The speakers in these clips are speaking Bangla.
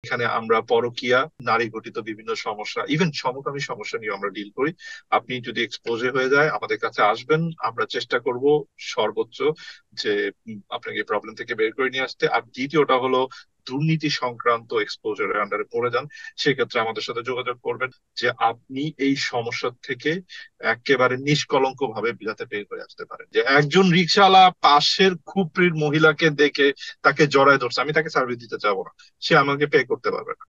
এখানে আমরা পরকীয়া, নারী ঘটিত বিভিন্ন সমস্যা, ইভেন সমকামী সমস্যা নিয়ে আমরা ডিল করি। আপনি যদি এক্সপোজে হয়ে যায় আমাদের কাছে আসবেন, আমরা চেষ্টা করব সর্বোচ্চ যে আপনাকে প্রবলেম থেকে বের করে নিয়ে আসতে। আর দ্বিতীয়টা হলো দুর্নীতি সংক্রান্ত এক্সপোজারের আন্ডারে পড়ে যান, সেক্ষেত্রে আমাদের সাথে যোগাযোগ করবেন, যে আপনি এই সমস্যা থেকে একেবারে নিষ্কলঙ্ক ভাবে যাতে বের করে আসতে পারেন। যে একজন রিকশাওয়ালা পাশের খুপরির মহিলাকে দেখে তাকে জড়ায় ধরছে, আমি তাকে সার্ভিস দিতে চাবো না, সে আমাকে পে করতে পারবে না।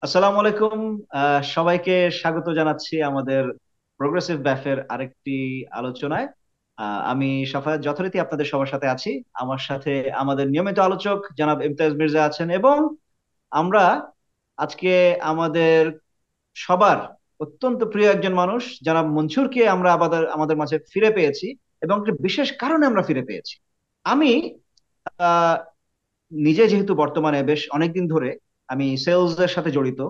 আসসালামু আলাইকুম। সবাইকে স্বাগত জানাচ্ছি আমাদের প্রোগ্রেসিভ ব্যাফের আরেকটি আলোচনায়। আমি সাফায়াত যথারীতি আপনাদের সবার সাথে আছি। আমার সাথে আমাদের নিয়মিত আলোচক জনাব ইমতিয়াজ মির্জা আছেন, এবং আমরা আজকে আমাদের সবার অত্যন্ত প্রিয় একজন মানুষ জনাব মনসুরকে আমরা আবার আমাদের মাঝে ফিরে পেয়েছি, এবং একটি বিশেষ কারণে আমরা ফিরে পেয়েছি। আমি আহ নিজে যেহেতু বর্তমানে বেশ অনেকদিন ধরে আমি সেলস এর সাথে জড়িত,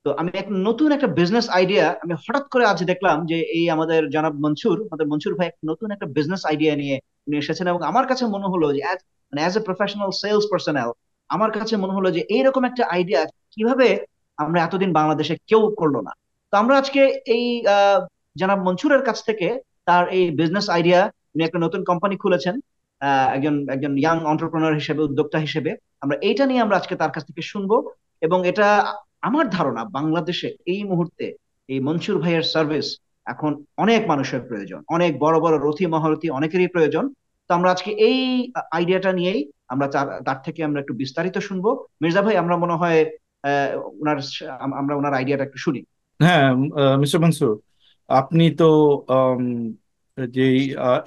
তো আমি এক নতুন একটা বিজনেস আইডিয়া আমি হঠাৎ করে আজ দেখলাম যে এই আমাদের জনাব মনসুর, আমাদের মনসুর ভাই এক নতুন একটা বিজনেস আইডিয়া নিয়ে উনি এসেছেন, এবং আমার কাছে মনে হলো যে as a professional sales personal আমার কাছে মনে হলো যে এইরকম একটা আইডিয়া কিভাবে আমরা এতদিন বাংলাদেশে কেউ করলো না। তো আমরা আজকে এই আহ, জনাব মনসুরের কাছ থেকে তার এই বিজনেস আইডিয়া, উনি একটা নতুন কোম্পানি খুলেছেন, একজন একজন ইয়াং অন্টারপ্রেনার হিসেবে, উদ্যোক্তা হিসেবে আমরা এইটা নিয়ে আমরা আজকে তার কাছ থেকে শুনবো। এবং এটা আমার ধারণা বাংলাদেশে এই মুহূর্তে এই মনসুর ভাইয়ের সার্ভিস এখন অনেক মানুষের প্রয়োজন, অনেক বড় বড় রথী মহারথী অনেকেরই প্রয়োজন। তো আমরা আজকে এই আইডিয়াটা নিয়েই আমরা তার থেকে আমরা একটু বিস্তারিত শুনবো। মির্জা ভাই, আমরা মনে হয় আহ ওনার আমরা ওনার আইডিয়াটা একটু শুনি। হ্যাঁ, মিস্টার মনসুর, আপনি তো আম, যে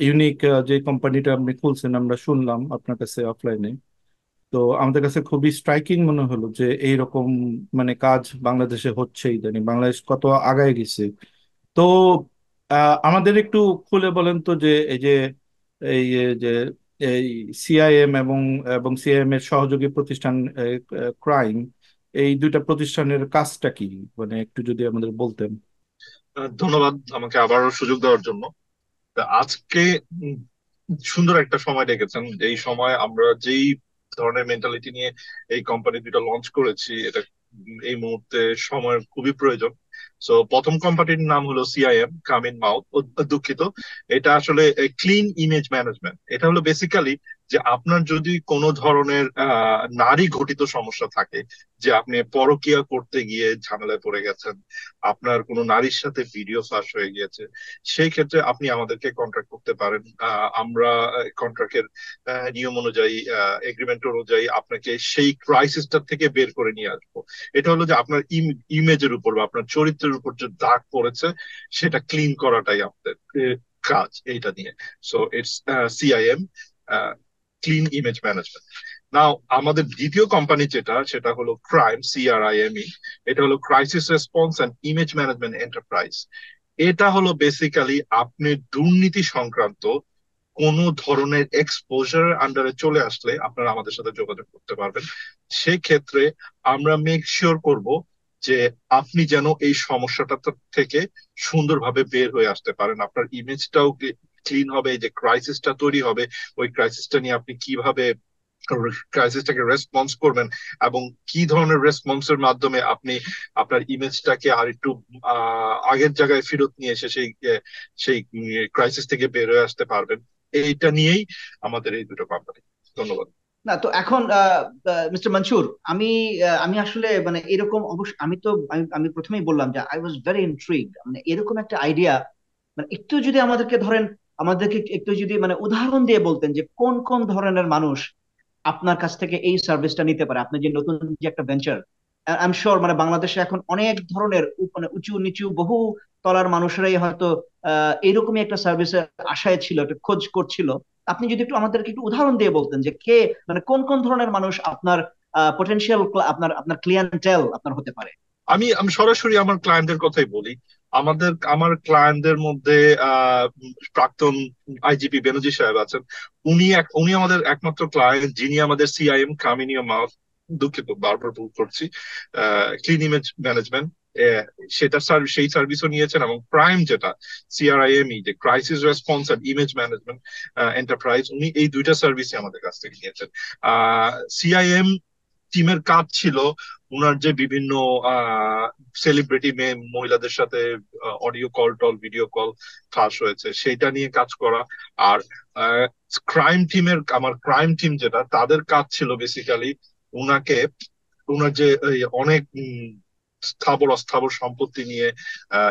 ইউনিক যে কোম্পানিটা আপনি খুলছেন আমরা শুনলাম আপনার কাছে অফলাইনে। তো আমাদের কাছে খুবই স্ট্রাইকিং মনে হলো যে এইরকম মানে কাজ বাংলাদেশে হচ্ছে, ইদানিং বাংলাদেশ কত আগায় গেছে। তো আমাদের একটু খুলে বলেন তো যে এই যে এই সিআইএম এবং এবং সিআইএম এর সহযোগী প্রতিষ্ঠান ক্রাইম, এই দুইটা প্রতিষ্ঠানের কাজটা কি, মানে একটু যদি আমাদের বলতেন। ধন্যবাদ আমাকে আবারও সুযোগ দেওয়ার জন্য। তা আজকে উম, সুন্দর একটা সময় রেখেছেন। এই সময় আমরা যেই ধরনের মেন্টালিটি নিয়ে এই কোম্পানি দুটো লঞ্চ করেছি, এটা এই মুহূর্তে সময়ের খুবই প্রয়োজন। সো প্রথম কোম্পানির নাম হলো সিআইএম, কাম ইন মাউথ, দুঃখিত। এটা আসলে ক্লিন ইমেজ ম্যানেজমেন্ট। এটা হলো বেসিক্যালি যে আপনার যদি কোনো ধরনের নারী ঘটিত সমস্যা থাকে, যে আপনি পরকীয়া করতে গিয়ে ঝামেলায় পড়ে গেছেন, আপনার কোনো নারীর সাথে ভিডিও ফাঁস হয়ে গিয়েছে, সেই ক্ষেত্রে আপনি আমাদেরকে কন্ট্যাক্ট করতে পারেন। আমরা কন্ট্রাক্টের নিয়ম অনুযায়ী, এগ্রিমেন্ট অনুযায়ী আপনাকে সেই ক্রাইসিসটা থেকে বের করে নিয়ে আসবো। এটা হলো যে আপনার ইমেজের উপর বা আপনার চরিত্রের উপর যে দাগ পড়েছে সেটা ক্লিন করাটাই আমাদের কাজ এইটা নিয়ে। So it's CIM, clean image management. Now আমাদের দ্বিতীয় কোম্পানি যেটা, সেটা হলো ক্রাইম, সিআরআইএমই। এটা হলো crisis response and image management enterprise. এটা হলো বেসিক্যালি আপনি দুর্নীতি সংক্রান্ত কোন ধরনের এক্সপোজার আন্ডারে চলে আসলে আপনারা আমাদের সাথে যোগাযোগ করতে পারবেন। সেক্ষেত্রে আমরা মেক শিওর করব যে আপনি যেন এই সমস্যাটা থেকে সুন্দরভাবে বের হয়ে আসতে পারেন, আপনার ইমেজটাও ক্লিন হবে, এই যে ক্রাইসিসটা তৈরি হবে ওই ক্রাইসিসটা নিয়ে আপনি কিভাবে ক্রাইসিসটাকে রেসপন্স করবেন, এবং কি ধরনের রেসপন্সের মাধ্যমে আপনি আপনার ইমেজটাকে আর একটু আগের জায়গায় ফেরত নিয়ে এসে সেই ক্রাইসিস থেকে বের হয়ে আসতে পারবেন। এইটা নিয়েই আমাদের এই দুটো কোম্পানি। ধন্যবাদ। না, তো এখন মিস্টার মনসুর, আমি আমি আসলে মানে এরকম অবশ্য আমি তো আমি প্রথমেই বললাম যে আই ওয়াজ ভেরি ইন্ট্রিগ, মানে এরকম একটা আইডিয়া, মানে একটু যদি আমাদেরকে ধরেন, আমাদেরকে একটু যদি মানে উদাহরণ দিয়ে বলতেন যে কোন কোন ধরনের মানুষ আপনার কাছ থেকে এই সার্ভিসটা নিতে পারে। আপনি যে নতুন যে একটা ভেঞ্চার, আই এম শিওর মানে বাংলাদেশে এখন অনেক ধরনের মানে উঁচু নিচু বহু তলার মানুষরাই হয়তো এইরকমই একটা সার্ভিসের আশায় ছিল, একটা খোঁজ করছিল। আপনি যদি একটু আমাদেরকে একটু উদাহরণ দিয়ে বলতেন যে কে মানে কোন কোন ধরনের মানুষ আপনার পটেনশিয়াল আপনার আপনার ক্লিয়েন্টেল আপনার হতে পারে। আমি আমি সরাসরি আমার ক্লায়েন্টদের কথাই বলি। আমার ক্লায়েন্টদের মধ্যে প্রাক্তন আইজিপি বেনজি সাহেব আছেন। উনি আমাদের একমাত্র ক্লায়েন্ট যিনি আমাদের সিআইএম, কামিনিয়াম, দুঃখিত বারবার ভুল করছি, ক্লিন ইমেজ ম্যানেজমেন্ট আহ, সেই সার্ভিসও নিয়েছেন, এবং প্রাইম যেটা CRIME, যে crisis response and image management enterprise, উনি এই দুইটা সার্ভিসই আমাদের কাছ থেকে নিয়েছেন। CIM টিমের কাজ ছিল উনার যে বিভিন্ন সেলিব্রিটি মহিলাদের সাথে অডিও কল টল ভিডিও কল ফাঁস হয়েছে সেটা নিয়ে কাজ করা। আর ক্রাইম টিম যেটা, তাদের কাজ ছিল বেসিক্যালি উনাকে, উনার যে এই অনেক স্থাবর অস্থাবর সম্পত্তি নিয়ে,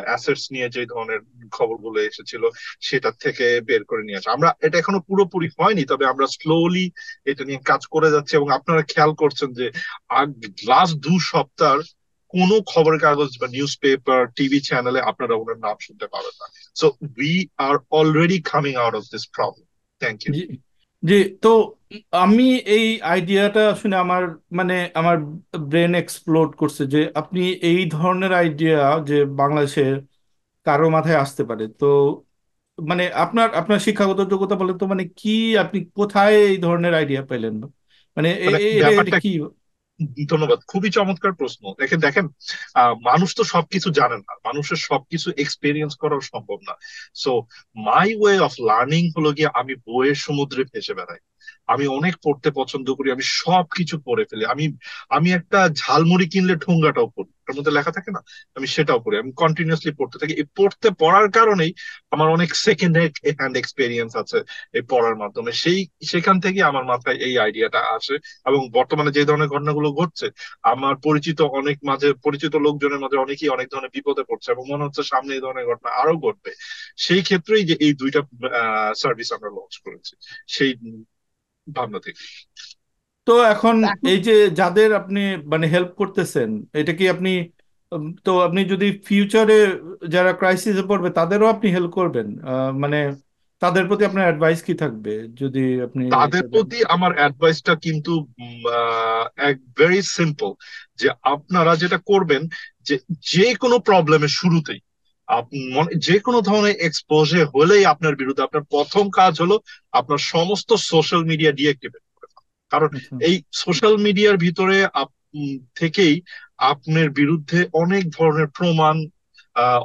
অ্যাসেটস নিয়ে যে ধরনের খবরগুলো এসেছিল সেটার থেকে বের করে নিয়ে আসা। আমরা এটা এখনো পুরোপুরি হয়নি, তবে আমরা স্লোলি এটা নিয়ে কাজ করে যাচ্ছি। এবং আপনারা খেয়াল করছেন যে লাস্ট 2 সপ্তাহ কোনো খবরের কাগজ বা নিউজ পেপার টিভি চ্যানেলে আপনারা ওনার নাম শুনতে পাবেন না। So we are already coming out of this problem. Thank you. জি জি। তো আমি এই আইডিয়াটা শুনে আমার ব্রেন এক্সপ্লোড করছে যে আপনি এই ধরনের আইডিয়া যে বাংলাদেশে কারো মাথায় আসতে পারে। তো আপনার আপনার শিক্ষাগত যোগ্যতা বলেন তো, কি আপনি কোথায় এই ধরনের আইডিয়া পেলেন? মানে মানে এটা এটা ব্যাপারটা, কি? ধন্যবাদ, খুবই চমৎকার প্রশ্ন। দেখেন দেখেন, মানুষ তো সবকিছু জানেন না, মানুষের সবকিছু এক্সপেরিয়েন্স করাও সম্ভব না। So my way of learning হলো গিয়ে আমি বইয়ের সমুদ্রে ভেসে বেড়াই। আমি অনেক পড়তে পছন্দ করি, আমি সবকিছু পড়ে ফেলি। আমি আমি একটা ঝালমুড়ি কিনলে ঠোঙ্গাটাও পড়ি, তার মধ্যে লেখা থাকে না, আমি সেটাও পড়ি। আমি কন্টিনিউয়াসলি পড়তে থাকি। এই পড়ার কারণেই আমার অনেক সেকেন্ড হ্যান্ড এক্সপেরিয়েন্স আছে এই পড়ার মাধ্যমে। সেখান থেকে আমার মাথায় এই আইডিয়াটা আসে। এবং বর্তমানে যে ধরনের ঘটনাগুলো ঘটছে, আমার পরিচিত লোকজনের মাঝে অনেকেই অনেক ধরনের বিপদে পড়ছে, এবং মনে হচ্ছে সামনে এই ধরনের ঘটনা আরো ঘটবে। সেই ক্ষেত্রেই যে এই দুইটা সার্ভিস আমরা লঞ্চ করেছি, সেই ভাবনা থেকে। তো এখন এখন এই যে যাদের আপনি হেল্প করতেছেন, এটা কি আপনি তো আপনি যদি ফিউচারে যারা ক্রাইসিসে পড়বে তাদেরও আপনি হেল্প করবেন? তাদের প্রতি আপনার অ্যাডভাইস কি থাকবে যদি আপনি তাদের এটা দেন? প্রতি আমার অ্যাডভাইসটা কিন্তু এক ভেরি সিম্পল, যে আপনারা যেটা করবেন, যে যে কোনো প্রবলেমের শুরুতেই যে কোনো ধরনের এক্সপোজে হলেই আপনার বিরুদ্ধে আপনার প্রথম কাজ হলো আপনার সমস্ত সোশ্যাল মিডিয়া ডিঅ্যাক্টিভেট করে ফেলা। কারণ আচ্ছা। এই সোশ্যাল মিডিয়ার ভিতরে থেকেই আপনার বিরুদ্ধে অনেক ধরনের প্রমাণ,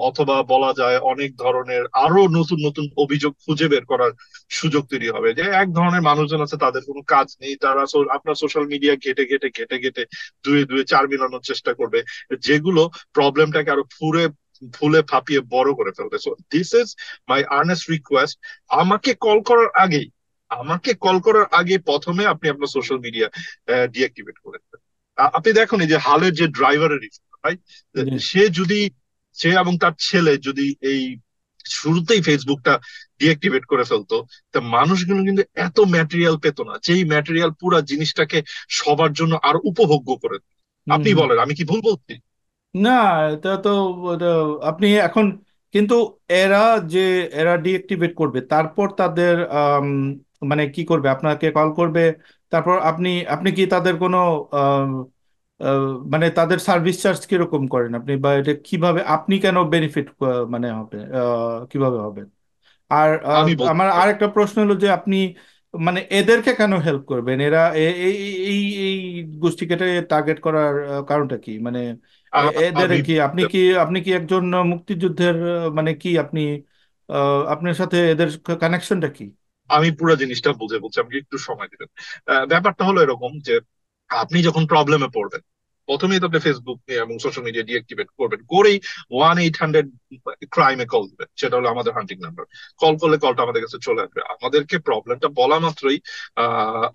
অথবা বলা যায় অনেক ধরনের আরো নতুন নতুন অভিযোগ খুঁজে বের করার সুযোগ তৈরি হবে। যে এক ধরনের মানুষজন আছে, তাদের কোনো কাজ নেই, তারা আপনার সোশ্যাল মিডিয়া ঘেটে ঘেটে ঘেটে ঘেটে দুয়ে দুয়ে চার মিলানোর চেষ্টা করবে, যেগুলো প্রবলেমটাকে আরো ফুলে ফাঁপিয়ে বড় করে ফেলবে। So this is my Ernst request, আমাকে কল করার আগেই আমাকে কল করার আগে প্রথমে আপনি আপনার সোশ্যাল মিডিয়া ডিঅ্যাক্টিভেট করে দেবেন। আপনি দেখুন এই যে হালের যে ড্রাইভারের, রাইট, জি সে যদি সে এবং তার ছেলে যদি এই শুরুতেই ফেসবুকটা ডিঅ্যাক্টিভেট করে ফেলতো, তা মানুষগুলো কিন্তু এত ম্যাটেরিয়াল পেত না, যেই ম্যাটেরিয়াল পুরা জিনিসটাকে সবার জন্য আরো উপভোগ্য করে দিত। হুম আপনি হুম। বলেন, আমি কি ভুল বলছি? না, এটা তো এটা আপনি এখন কিন্তু এরা যে এরা ডিঅ্যাক্টিভেট করবে তারপর তাদের কি করবে? আপনাকে কল করবে, তারপর আপনি আপনি কি তাদের কোনো আম, তাদের সার্ভিস চার্জ কিরকম করেন আপনি, বা এটা কিভাবে আপনি কেন বেনিফিট হবে কিভাবে হবে? আর আমি বলছি, আমার আরেকটা প্রশ্ন হলো যে আপনি এদেরকে কেন হেল্প করবেন? এরা এই এই এই গোষ্ঠীকে টার্গেট করার কারণটা কি? এদের আমি কি আপনি কি একজন মুক্তিযুদ্ধের কি আপনি আপনার সাথে এদের কানেকশনটা কি? আমি পুরো জিনিসটা বুঝে বলছি, আমাকে একটু সময় দিবেন। ব্যাপারটা হলো এরকম যে আপনি যখন প্রবলেমে পড়বেন, প্রথমেই তো আপনি ফেসবুক এবং সোশ্যাল মিডিয়া ডিঅ্যাক্টিভেট করবেন, করেই 1-800 ক্রাইমে কল দিবেন, সেটা হলো আমাদের হান্টিং নাম্বার। কল করলে কলটা আমাদের কাছে চলে আসবে, আমাদেরকে প্রবলেমটা বলা মাত্রই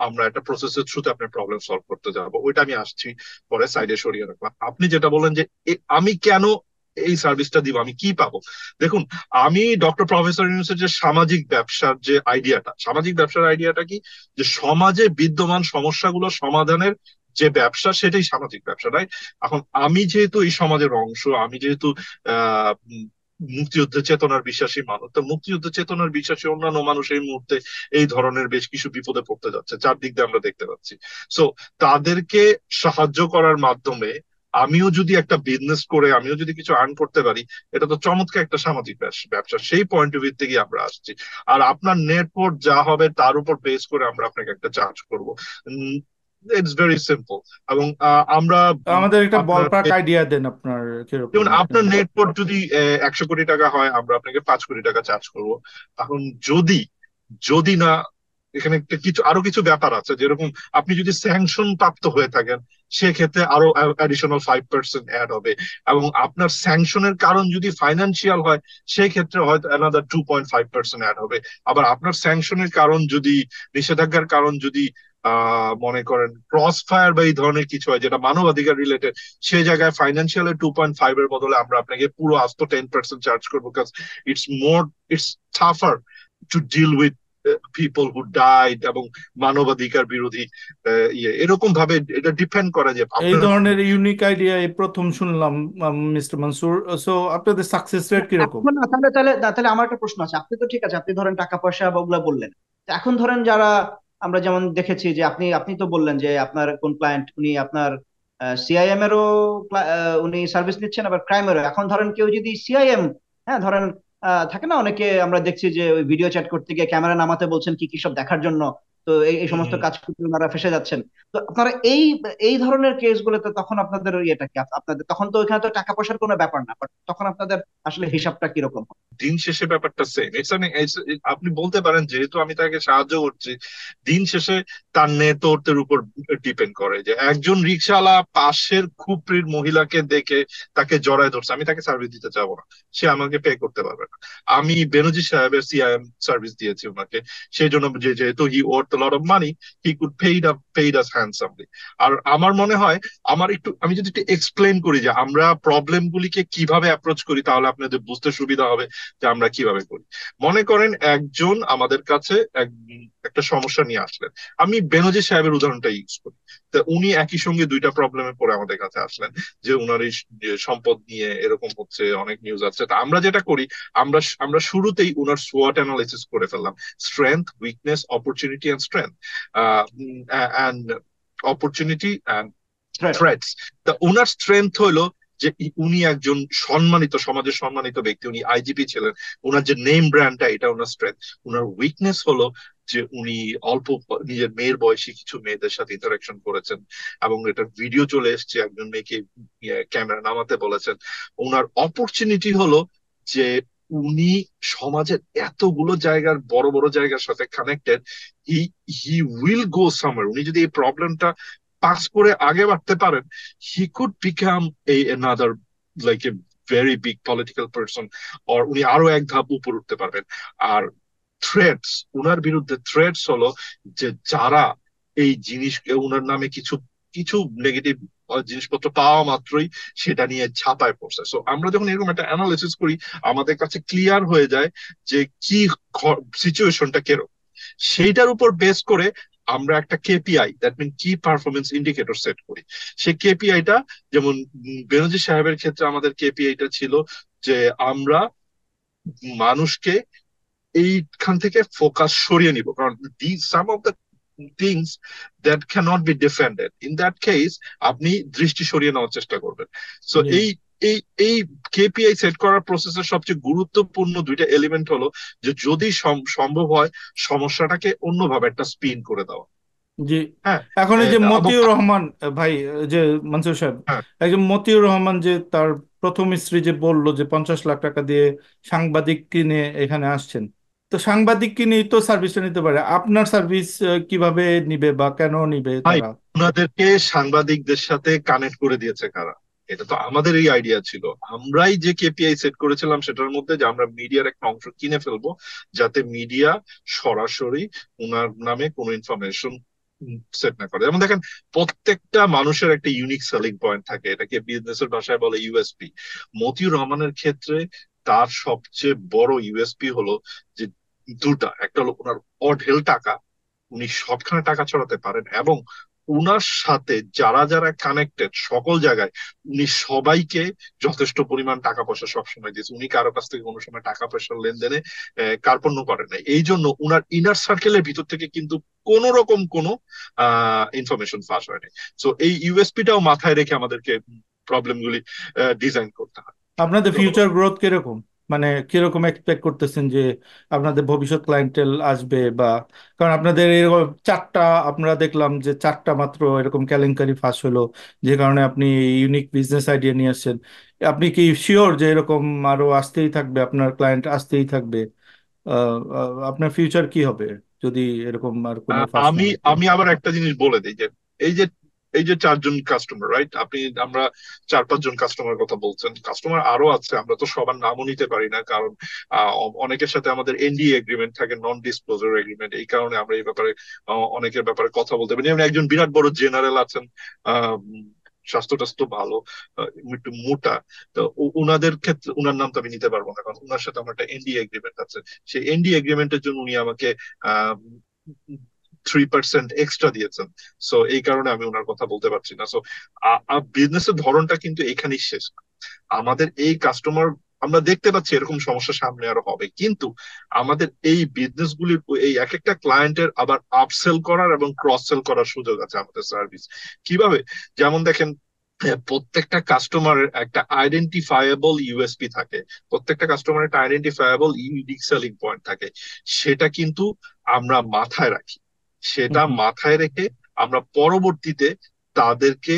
আমরা একটা প্রসেসের থ্রুতে আপনার প্রবলেম সলভ করতে যাবো। ওইটা আমি আসছি, পরে সাইডে সরিয়ে রাখলাম। আপনি যেটা বলেন যে আমি কেন এই সার্ভিসটা দিব, আমি কি পাবো? দেখুন, আমি ডক্টর প্রফেসর ইউনূসের যে সামাজিক ব্যবসার আইডিয়াটা কি, যে সমাজে বিদ্যমান সমস্যাগুলো সমাধানের যে ব্যবসা, সেটাই সামাজিক ব্যবসা, রাইট? এখন আমি যেহেতু এই সমাজের অংশ, আমি যেহেতু মুক্তিযুদ্ধের চেতনার বিশ্বাসী মানুষ, তো মুক্তিযুদ্ধের চেতনার বিশ্বাসী অন্যান্য মানুষ এই মুহূর্তে এই ধরনের বেশ কিছু বিপদে পড়তে যাচ্ছে, চারদিক দিয়ে আমরা দেখতে পাচ্ছি। সো তাদেরকে সাহায্য করার মাধ্যমে আমিও যদি একটা বিজনেস করে আমিও যদি কিছু আর্ন করতে পারি, এটা তো চমৎকার একটা সামাজিক ব্যবসা। সেই পয়েন্ট অফ ভিউ থেকে আমরা আসছি। আর আপনার নেটওয়ার্ক যা হবে তার উপর বেস করে আমরা আপনাকে একটা চার্জ করবো। It's very simple. এবং আমরা আমাদের একটা আপনার বলপার্ক আইডিয়া দেন আপনার কিরকম যেমন এটা। আপনার নেটওয়ার্ক যদি 100 কোটি টাকা হয়, আমরা আপনাকে 5 কোটি টাকা চার্জ করব। এখন যদি যদি না, এখানে কিছু আরো কিছু ব্যাপার আছে, যেরকম আপনি যদি স্যাংশন প্রাপ্ত হয়ে থাকেন, সেক্ষেত্রে আরো অ্যাডিশনাল 5% অ্যাড হবে। এবং আপনার স্যাংশনের কারণ যদি ফাইন্যান্সিয়াল হয়, সেক্ষেত্রে হয়তো অ্যানাদার 2.5% অ্যাড হবে। আবার আপনার স্যাংশনের কারণ যদি, নিষেধাজ্ঞার কারণ যদি মনে করেন ক্রস ফায়ার বা এই ধরনের কিছু হয় যেটা মানবাধিকার রিলেটেড, সেই জায়গায় ফাইন্যান্সিয়াল 2.5 এর বদলে আমরা আপনাকে পুরো আস্ত 10% চার্জ করবো, because it's more, it's tougher to deal with people who died, এবং মানবাধিকার বিরোধী এরকম ভাবে এটা ডিপেন্ড করে যে এই আপনার। ধরনের ইউনিক আইডিয়া এই প্রথম শুনলাম মিস্টার মনসুর। সো আপনাদের সাকসেস রেট কিরকম? এখন না, তাহলে আমার একটা প্রশ্ন আছে। আপনি তো ঠিক আছে, আপনি ধরেন টাকা পয়সা বা ওগুলা বললেন। তো এখন ধরেন যারা, আমরা যেমন দেখেছি যে আপনি আপনি তো বললেন যে আপনার কোন ক্লায়েন্ট, উনি আপনার সিআইএম এরও উনি সার্ভিস নিচ্ছেন, আবার ক্রাইমেরও। এখন ধরেন কেউ যদি সিআইএম, হ্যাঁ ধরেন, থাকে না অনেকে, আমরা দেখছি যে ওই ভিডিও চ্যাট করতে গিয়ে ক্যামেরা নামাতে বলছেন কি কি সব দেখার জন্য। তো এই সমস্ত কাজ করতে ওনারা ফেসে যাচ্ছেন। তো আপনারা এই এই ধরনের কেসগুলোতে তখন আপনাদের ইয়েটা কি? আপনাদের তখন তো ওইখানে তো টাকা পয়সার কোনো ব্যাপার না, বাট তখন আপনাদের আসলে হিসাবটা কিরকম হয়? দিন শেষে ব্যাপারটা সেম। আপনি বলতে পারেন যেহেতু আমি তাকে সাহায্য করছি, দিন শেষে তার নেতৃত্বের উপর ডিপেন্ড করে। যে একজন রিকশাওয়ালা পাশের খুপরির মহিলাকে দেখে তাকে জড়ায় ধরছে, আমি তাকে সার্ভিস দিতে চাবো না, সে আমাকে পে করতে পারবে না। আমি বেনজির সাহেবের সিআইএম সার্ভিস দিয়েছি ওনাকে, সেই জন্য যেহেতু he worth lot of money, he could paid us handsomely. আর আমার মনে হয়, আমি যদি একটু এক্সপ্লেন করি যে আমরা প্রবলেম গুলিকে কিভাবে অ্যাপ্রোচ করি, তাহলে আপনাদের বুঝতে সুবিধা হবে যে আমরা কিভাবে করি। মনে করেন একজন আমাদের কাছে একটা সমস্যা নিয়ে আসলেন। আমি বেনজির সাহেবের উদাহরণটা ইউজ করি। তা উনি একই সঙ্গে দুইটা প্রবলেমে পড়ে আমাদের কাছে আসলেন, যে উনার এই যে সম্পদ নিয়ে এরকম হচ্ছে, অনেক নিউজ আছে। তা আমরা যেটা করি, আমরা শুরুতেই উনার সোয়াট অ্যানালাইসিস করে ফেললাম, strength, weakness, opportunity and strength, and opportunity and Threats. Threats. তা উনার স্ট্রেংথ হলো যে উনি একজন সম্মানিত, সমাজের সম্মানিত ব্যক্তি, উনি আইজিপি ছিলেন, উনার যে নেম ব্র্যান্ডটা, এটা উনার স্ট্রেংথ। উনার উইকনেস হলো যে উনি অল্প, নিজের মেয়ের বয়সী কিছু মেয়েদের সাথে ইন্টারাকশন করেছেন, এবং এটার ভিডিও চলে এসেছে, একজন মেয়েকে ক্যামেরা নামাতে বলেছেন। উনার অপরচুনিটি হলো যে উনি সমাজের এতগুলো জায়গার, বড় বড় জায়গার সাথে connected. He he will go somewhere. উনি যদি এই প্রবলেমটা পাস করে আগে বাড়তে পারেন, he could become another, like a very big political person, or উনি আরো এক ধাপ উপর উঠতে পারবেন। আর থ্রেটস, উনার বিরুদ্ধে থ্রেটস হলো যে যারা এই জিনিস, উনার নামে কিছু কিছু নেগেটিভ জিনিসপত্র পাওয়া মাত্রই সেটা নিয়ে ঝাঁপায় পড়ছে। সো আমরা যখন এরকম একটা অ্যানালিসিস করি, আমাদের কাছে ক্লিয়ার হয়ে যায় যে কি সিচুয়েশনটা কেরকম। সেইটার উপর বেস করে আমরা একটা কেপিআই, দ্যাট মিন কি পারফরমেন্স ইন্ডিকেটর সেট করি। সেই কেপিআইটা, যেমন বেনজির সাহেবের ক্ষেত্রে আমাদের কেপিআইটা ছিল যে আমরা মানুষকে এইখান থেকে ফোকাস সরিয়ে নিব, কারণ some of the things that can not be defended, in that case আপনি দৃষ্টি সরিয়ে নেওয়ার চেষ্টা করবেন। সো জি এই এই এই কেপিআই সেট করার প্রসেসের সবচেয়ে গুরুত্বপূর্ণ দুইটা এলিমেন্ট হলো যে যদি সম্ভব হয় সমস্যাটাকে অন্যভাবে একটা স্পিন করে দেওয়া। জি। হ্যাঁ। এখন এই যে এবং মতিউর রহমান, ভাই, যে মনসুর সাহেব, হ্যাঁ, একজন মতিউর রহমান যে তার প্রথম স্ত্রী যে বললো যে 50 লাখ টাকা দিয়ে সাংবাদিক কিনে এখানে আসছেন, তো সাংবাদিক কিনেই তো সার্ভিসটা নিতে পারে, আপনার সার্ভিস কিভাবে নিবে বা কেন নিবে ভাই, তারা? ওনাদেরকে সাংবাদিকদের সাথে কানেক্ট করে দিয়েছে কারা? এটা তো আমাদের এই আইডিয়া ছিল। আমরাই যে কেপিআই সেট করেছিলাম সেটার মধ্যে, যে আমরা মিডিয়ার একটা অংশ কিনে ফেলবো, যাতে মিডিয়া সরাসরি ওনার নামে কোনো ইনফরমেশন সেট না করে। যেমন দেখেন, প্রত্যেকটা মানুষের একটা ইউনিক সেলিং পয়েন্ট থাকে, এটাকে বিজনেসের ভাষায় বলে ইউএসপি। মতিউর রহমানের ক্ষেত্রে তার সবচেয়ে বড় ইউএসপি হলো যে দুটা, একটা হলো ওনার অঢেল টাকা, উনি সবখানে টাকা ছড়াতে পারেন, এবং উনার সাথে যারা যারা কানেক্টেড সকল জায়গায় উনি সবাইকে যথেষ্ট পরিমাণ টাকা পয়সা সবসময় দিয়েছে। উনি কারো কাছ থেকে কোনো সময় টাকা পয়সার লেনদেনে কার্পণ্য করেন নাই। এই জন্য উনার ইনার সার্কেলের ভিতর থেকে কিন্তু কোন রকম কোনো ইনফরমেশন ফাঁস হয়নি। সো এই ইউএসপিটাও মাথায় রেখে আমাদেরকে প্রবলেম গুলি ডিজাইন করতে হয়। আপনাদের ধন্যবাদ। ফিউচার গ্রোথ কিরকম? মানে কিরকম এক্সপেক্ট করতেছেন যে আপনাদের ভবিষ্যৎ ক্লায়েন্টেল আসবে, বা কারণ আপনাদের এরকম চারটা, আপনারা দেখলাম যে চারটা মাত্র এরকম কেলেঙ্কারি ফাঁস হলো, যে কারণে আপনি ইউনিক বিজনেস আইডিয়া নিয়ে আসছেন। আপনি কি শিওর যে এরকম আরো আসতেই থাকবে, আপনার ক্লায়েন্ট আসতেই থাকবে? আপনার ফিউচার কি হবে যদি এরকম আর কোনো ফাঁস না আমি হয়? আমি আবার একটা জিনিস বলে দিই যে এই যে এই যে চারজন কাস্টমার, রাইট? আমরা 4-5 জন কাস্টমার কথা বলছেন, কাস্টমার আরো আছে, আমরা তো সবার নামও নিতে পারি না, কারণ অনেকের সাথে আমাদের এনডিএ এগ্রিমেন্ট থাকে, নন ডিসক্লোজার এগ্রিমেন্ট। এই কারণে আমরা এই ব্যাপারে অনেকের ব্যাপারে কথা বলতে পারি না। যেমন একজন বিরাট বড় জেনারেল আছেন, আহ স্বাস্থ্য টাস্থ্য ভালো, একটু মোটা। তো উনাদের ক্ষেত্রে উনার নাম তো আমি নিতে পারবো না, কারণ উনার সাথে আমার একটা এনডিএ এগ্রিমেন্ট আছে। সেই এনডি এগ্রিমেন্টের জন্য উনি আমাকে আহ 3% এক্সট্রা দিয়েছেন। সো এই কারণে আমি ওনার কথা বলতে পারছি না। সো বিজনেসের ধরনটা কিন্তু এখানেই শেষ না। আমাদের এই কাস্টমার, আমরা দেখতে পাচ্ছি এরকম সমস্যা সামনে আরো হবে, কিন্তু আমাদের এই বিজনেস গুলির এই এক একটা ক্লায়েন্টের আবার আপসেল করার এবং ক্রস সেল করার সুযোগ আছে আমাদের সার্ভিস। কিভাবে? যেমন দেখেন, প্রত্যেকটা কাস্টমারের একটা আইডেন্টিফায়াবল ইউএসপি থাকে, প্রত্যেকটা কাস্টমারের একটা আইডেন্টিফায়াবল ইউনিক সেলিং পয়েন্ট থাকে। সেটা কিন্তু আমরা মাথায় রাখি। হুম, সেটা হুম। মাথায় রেখে আমরা পরবর্তীতে তাদেরকে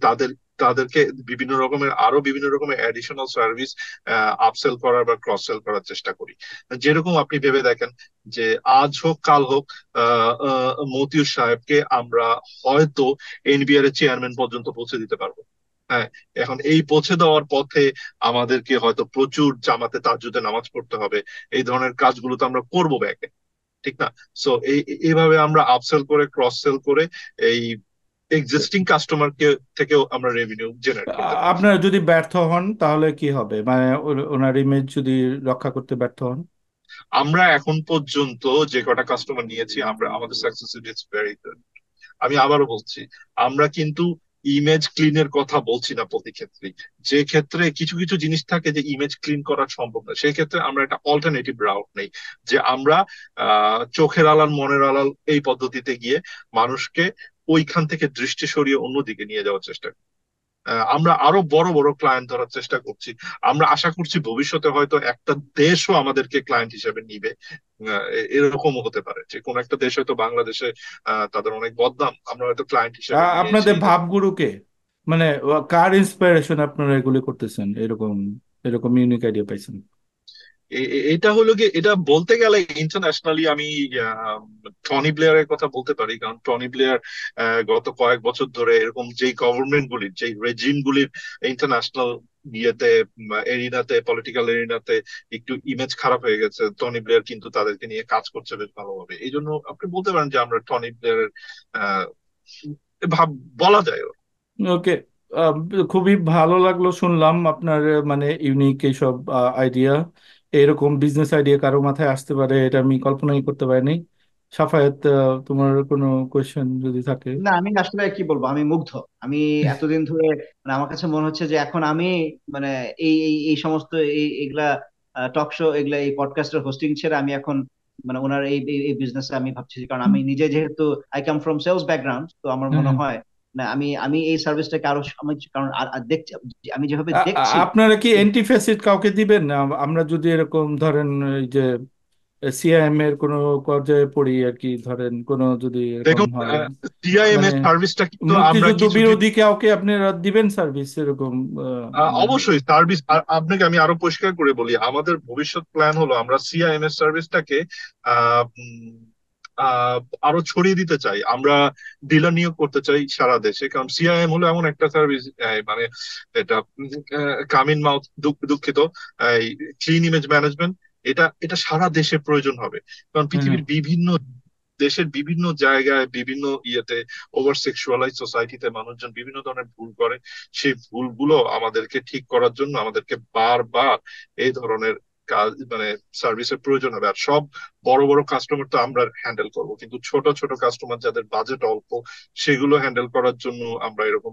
তাদের তাদেরকে বিভিন্ন রকমের অ্যাডিশনাল সার্ভিস আপসেল করার বা ক্রস সেল করার চেষ্টা করি। যেরকম আপনি ভেবে দেখেন যে আজ হোক কাল হোক মতিউর সাহেবকে আমরা হয়তো এনবিআর এর চেয়ারম্যান পর্যন্ত পৌঁছে দিতে পারবো। হ্যাঁ, এখন এই পৌঁছে দেওয়ার পথে আমাদেরকে হয়তো প্রচুর জামাতে তাহাজ্জুদে নামাজ পড়তে হবে। এই ধরনের কাজগুলো তো আমরা করবো ব্যাকে, ঠিক না? সো এইভাবে আমরা আপসেল করে ক্রস সেল করে এই এক্সিস্টিং কাস্টমারকে থেকেও আমরা রেভিনিউ জেনারেট করতে পারি। আপনারা যদি ব্যর্থ হন তাহলে কি হবে, মানে ওনার ইমেজ যদি রক্ষা করতে ব্যর্থ হন? আমরা এখন পর্যন্ত যে কটা কাস্টমার নিয়েছি, আমাদের success rate is very good. আমি আবারও বলছি, আমরা কিন্তু ইমেজ ক্লিনের কথা বলছি না প্রতি ক্ষেত্রে। যে ক্ষেত্রে কিছু কিছু জিনিস থাকে যে ইমেজ ক্লিন করা সম্ভব না, সেই ক্ষেত্রে আমরা একটা অল্টারনেটিভ রাউট নেই, যে আমরা চোখের আড়াল মনের আড়াল এই পদ্ধতিতে গিয়ে মানুষকে ওইখান থেকে দৃষ্টি সরিয়ে অন্যদিকে নিয়ে যাওয়ার চেষ্টা করি। আমরা আরো বড় বড় ক্লায়েন্ট ধরার চেষ্টা করছি। আমরা আশা করছি ভবিষ্যতে হয়তো একটা দেশও আমাদেরকে ক্লায়েন্ট হিসেবে নিবে। এরকমও হতে পারে যে কোন একটা দেশ হয়তো বাংলাদেশে তাদের অনেক বদনাম, আমরা হয়তো ক্লায়েন্ট হিসেবে নিয়ে আপনাদের সেই ভাবগুরুকে, মানে কার ইন্সপিরেশন আপনারা এগুলি করতেছেন, এরকম এরকম ইউনিক আইডিয়া পাইছেন? এটা হলো গিয়ে, এটা বলতে গেলে ইন্টারন্যাশনালি আমি আহ, টনি ব্লেয়ারের কথা বলতে পারি, কারণ টনি ব্লেয়ার গত কয়েক বছর ধরে এরকম যেই গভর্নমেন্ট গুলির, যেই রেজিম গুলির ইন্টারন্যাশনাল ইয়েতে, এরিনাতে, পলিটিক্যাল এরিনাতে একটু ইমেজ খারাপ হয়ে গেছে, টনি ব্লেয়ার কিন্তু তাদেরকে নিয়ে কাজ করছে বেশ ভালোভাবে। এই জন্য আপনি বলতে পারেন যে আমরা টনি ব্লেয়ারের আহ ভাব বলা যায়। ওকে। খুবই ভালো লাগলো শুনলাম আপনার মানে ইউনিক এইসব আইডিয়া। এরকম বিজনেস আইডিয়া কারো মাথায় আসতে পারে এটা আমি কল্পনাই করতে পারিনি। সাফায়াত, তোমার কোনো কোয়েশ্চেন যদি থাকে? না, আমি আসলে কি বলবো, আমি মুগ্ধ। আমি এতদিন ধরে, মানে আমার কাছে মনে হচ্ছে যে এখন আমি, মানে এই সমস্ত এগুলা টক শো, এগুলা এই পডকাস্টের হোস্টিং ছেড়ে আমি এখন মানে ওনার এই বিজনেসে আমি ভাবছি, কারণ আমি নিজে যেহেতু I come from sales background, তো আমার মনে হ্যাঁ। হয় না আমি আমি এই সার্ভিসটাকে আরো আমি, কারণ আর দেখছি, আমি যেভাবে দেখছি। আপনারা কি অ্যান্টিফ্যাসিড কাউকে দিবেন না? আমরা যদি এরকম ধরেন এই যে সিআইএম এর কোনো পর্যায়ে পড়ি আর কি, ধরেন কোনো যদি এরকম দেখুন, হয়, মানে সিআইএমএস সার্ভিসটা কিন্তু আমরা মুক্তিযুদ্ধ কিছু বিরোধী কাউকে আপনারা দিবেন সার্ভিস এরকম? মানে অবশ্যই সার্ভিস। আপনাকে আমি আরো পরিষ্কার করে বলি, আমাদের ভবিষ্যৎ প্ল্যান হলো আমরা সিআইএমএস সার্ভিসটাকে আহ, উম, আহ, আরো ছড়িয়ে দিতে চাই। আমরা ডিলার নিয়োগ করতে চাই সারা দেশে, কারণ সিআইএম হলো এমন একটা সার্ভিস, মানে এটা কামিন মাউথ, দুঃখিত, এই ক্লিন ইমেজ ম্যানেজমেন্ট, এটা এটা সারা দেশে প্রয়োজন হবে। কারণ হ্যাঁ। পৃথিবীর বিভিন্ন দেশের বিভিন্ন জায়গায় বিভিন্ন ইয়েতে ওভার সেক্সুয়ালাইজ সোসাইটিতে মানুষজন বিভিন্ন ধরনের ভুল করে। সেই ভুলগুলো আমাদেরকে ঠিক করার জন্য আমাদেরকে বারবার এই ধরনের কাজ, মানে সার্ভিসের প্রয়োজন হবে। আর সব বড় বড় কাস্টমার তো আমরা হ্যান্ডেল করব, কিন্তু ছোট ছোট কাস্টমার যাদের বাজেট অল্প, সেগুলো হ্যান্ডেল করার জন্য আমরা এরকম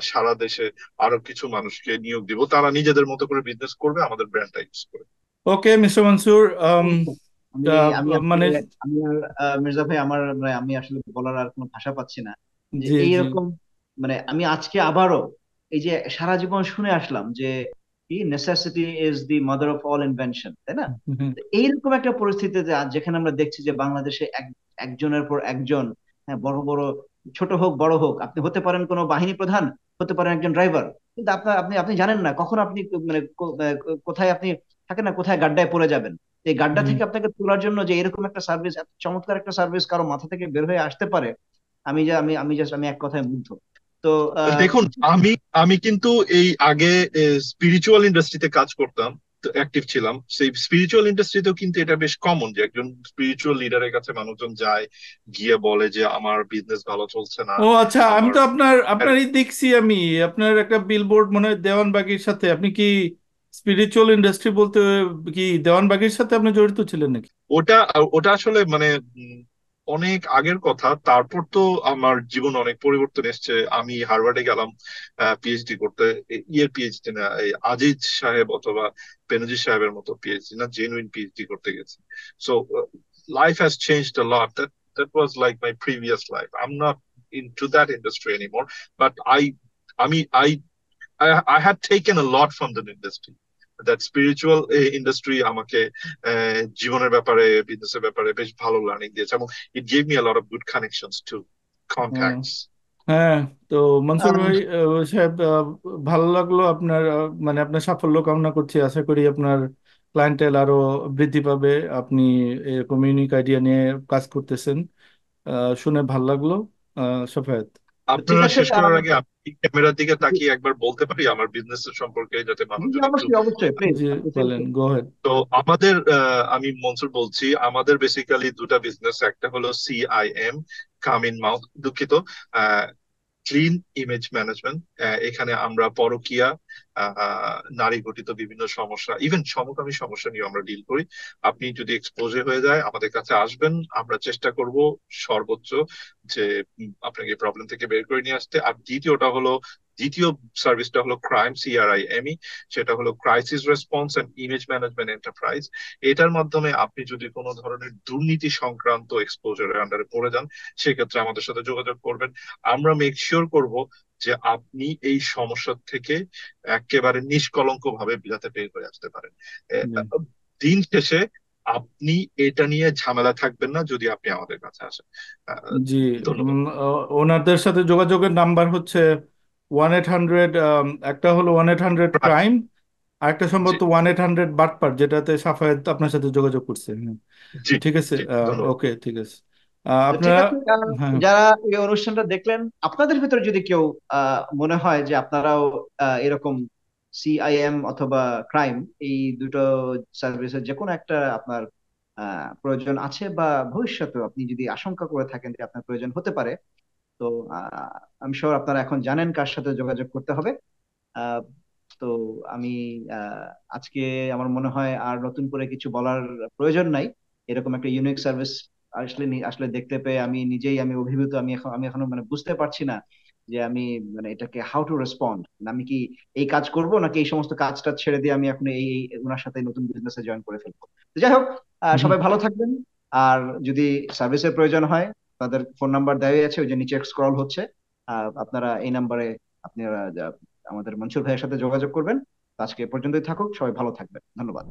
সারা দেশে আরো কিছু মানুষকে নিয়োগ দিব, তারা নিজেদের মতো করে বিজনেস করবে আমাদের ব্র্যান্ডটা ইউজ করে। ওকে মিস্টার মনসুর, আমি আমি আসলে, মানে আমি আর মির্জা ভাই, আমার মানে আমি আসলে বলার আর কোনো ভাষা পাচ্ছি না যে জি জি। এইরকম, মানে আমি আজকে আবারও এই যে সারা জীবন শুনে আসলাম যে কি, necessity is the mother of all invention, তাই না? হুম, তো এইরকম একটা পরিস্থিতিতে আজ যেখানে আমরা দেখছি যে বাংলাদেশে একজনের পর একজন, হ্যাঁ, বড় বড়, ছোট হোক বড় হোক, আপনি হতে পারেন কোনো বাহিনী প্রধান, হতে পারেন একজন ড্রাইভার, কিন্তু আপনার আপনি আপনি জানেন না কখন আপনি মানে কোথায় আপনি থাকেন না, কোথায় গাড্ডায় পড়ে যাবেন। এই গাড্ডা হুম। থেকে আপনাকে তোলার জন্য যে এরকম একটা সার্ভিস, এত চমৎকার একটা সার্ভিস কারো মাথা থেকে বের হয়ে আসতে পারে, আমি যা আমি আমি জাস্ট আমি এক কথায় মুগ্ধ। তো আহ, দেখুন, আমি আমি কিন্তু এই আগে স্পিরিচুয়াল ইন্ডাস্ট্রিতে কাজ করতাম, তো অ্যাক্টিভ ছিলাম। সেই স্পিরিচুয়াল ইন্ডাস্ট্রিতেও কিন্তু এটা বেশ কমন যে একজন স্পিরিচুয়াল লিডারের কাছে মানুষজন যায়, গিয়ে বলে যে আমার বিজনেস ভালো চলছে না, ও আচ্ছা, আমি আমার। তো আপনারই দেখছি, আমি আপনার একটা বিলবোর্ড মনে হয় দেওয়ানবাগির সাথে। আপনি কি স্পিরিচুয়াল ইন্ডাস্ট্রি বলতে কি দেওয়ানবাগির সাথে আপনি জড়িত ছিলেন নাকি? ওটা ওটা আসলে মানে অনেক আগের কথা। তারপর তো আমার জীবন অনেক পরিবর্তন এসেছে। আমি হার্ভার্ডে গেলাম পিএইচডি করতে। ইয়ের পিএইচডি না, এই আজিজ সাহেব অথবা বেনজির সাহেবের মতো পিএইচডি না, জেনুইন পিএইচডি করতে গেছি। So life has changed a lot. That was like my previous life. I'm not into that industry anymore, but I I had taken a lot from the industry. That spiritual industry আমাকে জীবনের ব্যাপারে, বিজনেসের ব্যাপারে বেশ ভালো লার্নিং দিয়েছে, এবং it gave me a lot of good connections too, hmm. contacts. হ্যাঁ। তো মনসুর আহ, ভাই, সাহেব, ভালো লাগলো আপনার, মানে আপনার সাফল্য কামনা করছি। আশা করি আপনার ক্লায়েন্টেল আরো বৃদ্ধি পাবে। আপনি এরকম ইউনিক আইডিয়া নিয়ে কাজ করতেছেন, শুনে ভালো লাগলো। সাফায়াত। তো ঠিক আপনারা আছে। শেষ করার আগে আমি ক্যামেরার দিকে তাকিয়ে একবার বলতে পারি আমার বিজনেস সম্পর্কে, যাতে জি জি, মানুষজন একটু। অবশ্যই অবশ্যই, প্লিজ জি, আপনি feel বলেন, free। গো হেড। তো আমাদের আমি মনসুর বলছি। আমাদের বেসিক্যালি দুটা বিজনেস, একটা হলো সিআইএম, কাম ইন মাউথ, দুঃখিত, ক্লিন ইমেজ ম্যানেজমেন্ট। এখানে আমরা পরকীয়া, নারী ঘটিত বিভিন্ন সমস্যা, ইভেন সমকামী সমস্যা নিয়ে আমরা ডিল করি। আপনি যদি এক্সপোজে হয়ে যায় আমাদের কাছে আসবেন, আমরা চেষ্টা করব সর্বোচ্চ যে আপনাকে প্রবলেম থেকে বের করে নিয়ে আসতে। আর দ্বিতীয় সার্ভিসটা হলো ক্রাইম, সিআরআইএমই। সেটা হলো crisis response and image management enterprise. এটার মাধ্যমে আপনি যদি কোনো ধরনের দুর্নীতি সংক্রান্ত এক্সপোজারের আন্ডারে পড়ে যান, সেক্ষেত্রে আমাদের সাথে যোগাযোগ করবেন। আমরা মেক শিওর করব যে আপনি এই সমস্যা থেকে একেবারে নিষ্কলঙ্ক ভাবে যাতে বের করে আসতে পারেন। দিন শেষে আপনি এটা নিয়ে ঝামেলা থাকবেন না যদি আপনি আমাদের কাছে আসেন। আহ, জি। ধন্যবাদ। ওনাদের সাথে যোগাযোগের নাম্বার হচ্ছে 1-800, একটা হলো 1-800 ক্রাইম, আর একটা জি সম্ভবত 1-800 বাটপার, যেটাতে সাফায়েত আপনার সাথে যোগাযোগ করছে। হ্যাঁ। জি ঠিক আছে। জি, ধন্যবাদ। ওকে, ঠিক আছে। তো ঠিক আপনারা। আছে, হ্যাঁ। যারা এই অনুষ্ঠানটা দেখলেন, আপনাদের ভিতরে যদি কেউ মনে হয় যে আপনারাও এরকম সিআইএম অথবা ক্রাইম, এই দুটো সার্ভিসের যে কোনো একটা আপনার প্রয়োজন আছে, বা ভবিষ্যতেও আপনি যদি আশঙ্কা করে থাকেন যে আপনার প্রয়োজন হতে পারে, তো আমি শিওর আপনারা এখন জানেন কার সাথে যোগাযোগ করতে হবে। আহ, তো আমি আহ, আজকে আমার মনে হয় আর নতুন করে কিছু বলার প্রয়োজন নাই। এরকম একটা ইউনিক সার্ভিস আসলে আসলে দেখতে পেয়ে আমি অভিভূত। আমি এখনো মানে বুঝতে পারছি না যে আমি মানে এটাকে হাউ টু রেসপন্ড। আমি কি এই কাজ করব, নাকি এই সমস্ত কাজটা ছেড়ে দিয়ে আমি এখন ওনার সাথে নতুন বিজনেসে জয়েন করে ফেলবো। তো যাই হোক, হুম। সবাই ভালো থাকবেন। আর যদি সার্ভিসের প্রয়োজন হয়, তাদের ফোন নাম্বার দেওয়াই আছে, ওই যে নিচে স্ক্রল হচ্ছে। আপনারা এই নাম্বারে আপনারা আমাদের মনসুর ভাইয়ের সাথে যোগাযোগ করবেন। তো আজকে এ পর্যন্তই থাকুক, সবাই ভালো থাকবেন, ধন্যবাদ।